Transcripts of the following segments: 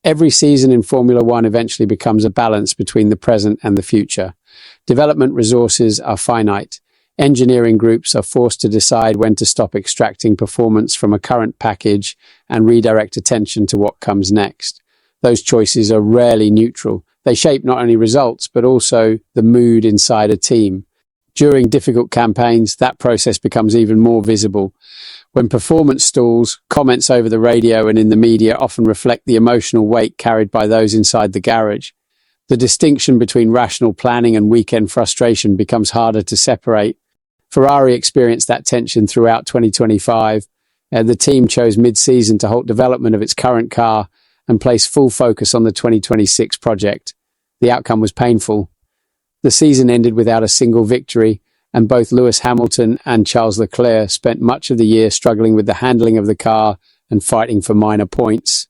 Every season in Formula One eventually becomes a balance between the present and the future. Development resources are finite. Engineering groups are forced to decide when to stop extracting performance from a current package and redirect attention to what comes next. Those choices are rarely neutral. They shape not only results, but also the mood inside a team. During difficult campaigns, that process becomes even more visible. When performance stalls, comments over the radio and in the media often reflect the emotional weight carried by those inside the garage. The distinction between rational planning and weekend frustration becomes harder to separate. Ferrari experienced that tension throughout 2025. The team chose mid-season to halt development of its current car and place full focus on the 2026 project. The outcome was painful. The season ended without a single victory, and both Lewis Hamilton and Charles Leclerc spent much of the year struggling with the handling of the car and fighting for minor points.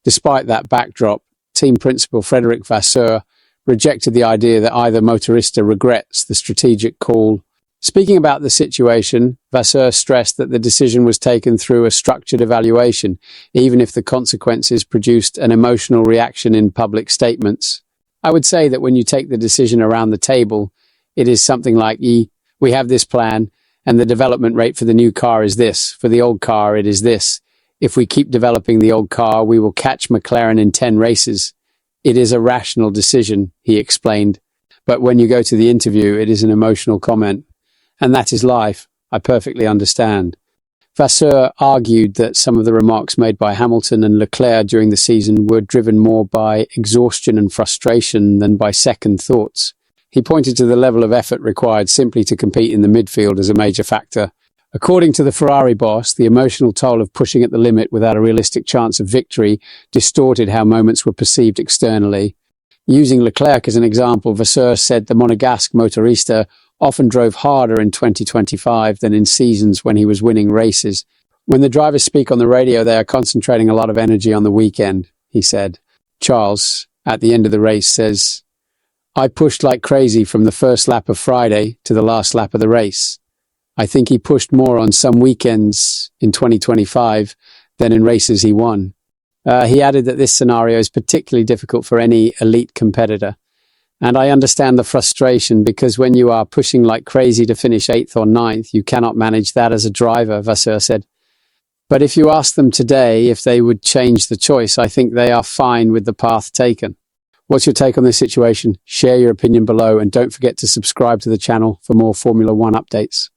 Despite that backdrop, team principal Frédéric Vasseur rejected the idea that either motorista regrets the strategic call. Speaking about the situation, Vasseur stressed that the decision was taken through a structured evaluation, even if the consequences produced an emotional reaction in public statements. I would say that when you take the decision around the table, it is something like, we have this plan, and the development rate for the new car is this. For the old car, it is this. If we keep developing the old car, we will catch McLaren in 10 races. It is a rational decision, he explained. But when you go to the interview, it is an emotional comment. And that is life. I perfectly understand. Vasseur argued that some of the remarks made by Hamilton and Leclerc during the season were driven more by exhaustion and frustration than by second thoughts. He pointed to the level of effort required simply to compete in the midfield as a major factor. According to the Ferrari boss, the emotional toll of pushing at the limit without a realistic chance of victory distorted how moments were perceived externally. Using Leclerc as an example, Vasseur said the Monegasque motorista often drove harder in 2025 than in seasons when he was winning races. When the drivers speak on the radio, they are concentrating a lot of energy on the weekend, he said. Charles, at the end of the race, says, I pushed like crazy from the first lap of Friday to the last lap of the race. I think he pushed more on some weekends in 2025 than in races he won. He added that this scenario is particularly difficult for any elite competitor. And I understand the frustration because when you are pushing like crazy to finish 8th or 9th, you cannot manage that as a driver, Vasseur said. But if you ask them today if they would change the choice, I think they are fine with the path taken. What's your take on this situation? Share your opinion below and don't forget to subscribe to the channel for more Formula One updates.